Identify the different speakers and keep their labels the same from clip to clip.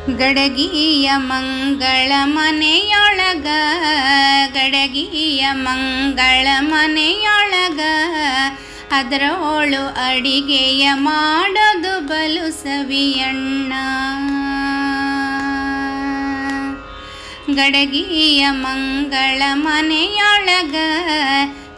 Speaker 1: ಗಡಗಿಯ ಮಂಗಳ ಮನೆಯೊಳಗ, ಗಡಗಿಯ ಮಂಗಳ ಮನೆಯೊಳಗ, ಅದರೊಳು ಅಡಿಗೆಯ ಮಾಡೋದು ಬಲು ಸವಿಯಣ್ಣ. ಗಡಗಿಯ ಮಂಗಳ ಮನೆಯೊಳಗ,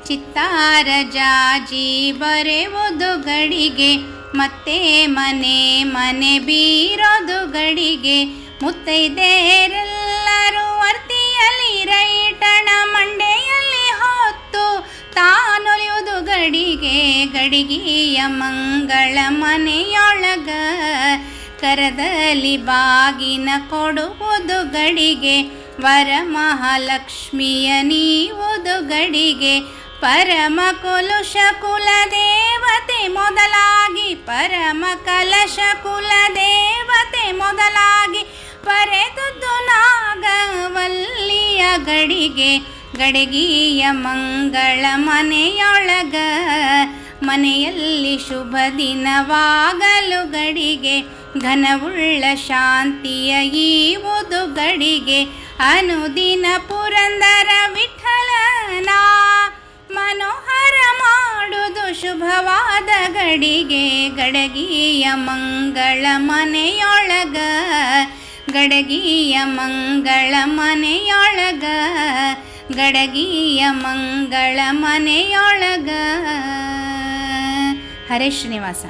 Speaker 1: ಚಿತ್ತಾರ ಜಾಜಿ ಬರೆಯುವುದು ಗಡಿಗೆ, ಮತ್ತೆ ಮನೆ ಮನೆ ಬೀರೋದು ಗಡಿಗೆ. ಮುತ್ತೈದೆಯರೆಲ್ಲರೂ ವರ್ತಿಯಲ್ಲಿ ರೈಟಣ ಮಂಡೆಯಲ್ಲಿ ಹೊತ್ತು ತಾನೊಲಿಯುವುದು ಗಡಿಗೆ. ಗಡಿಗೆಯ ಮಂಗಳ ಮನೆಯೊಳಗ, ಕರದಲ್ಲಿ ಬಾಗಿನ ಕೊಡುವುದು ಗಡಿಗೆ. ವರಮಹಾಲಕ್ಷ್ಮಿಯ ನೀವುದು ಗಡಿಗೆ. ಪರಮ ಕಲಶ ಕುಲ ದೇವತೆ ಮೊದಲಾಗಿ, ಪರಮ ಕಲಶ ಕುಲ ದೇವತೆ ಮೊದಲಾಗಿ ಪರೆದುದು ನಾಗವಲ್ಲಿಯ ಗಡಿಗೆ. ಗಡಗಿಯ ಮಂಗಳ ಮನೆಯೊಳಗ, ಮನೆಯಲ್ಲಿ ಶುಭ ದಿನವಾಗಲು ಗಡಿಗೆ. ಘನವುಳ್ಳ ಶಾಂತಿಯ ಈವುದು ಗಡಿಗೆ. ಅನುದಿನ ಪುರಂದರ ವಿಠಲನ ಮನೋಹರ ಮಾಡುವುದು ಶುಭವಾದ ಗಡಿಗೆ. ಗಡಗಿಯ ಮಂಗಳ ಮನೆಯೊಳಗ, ಗಡಗಿಯ ಮಂಗಳ ಮನೆಯೊಳಗ, ಗಡಗಿಯ ಮಂಗಳ ಮನೆಯೊಳಗ. ಹರೇ ಶ್ರೀನಿವಾಸ.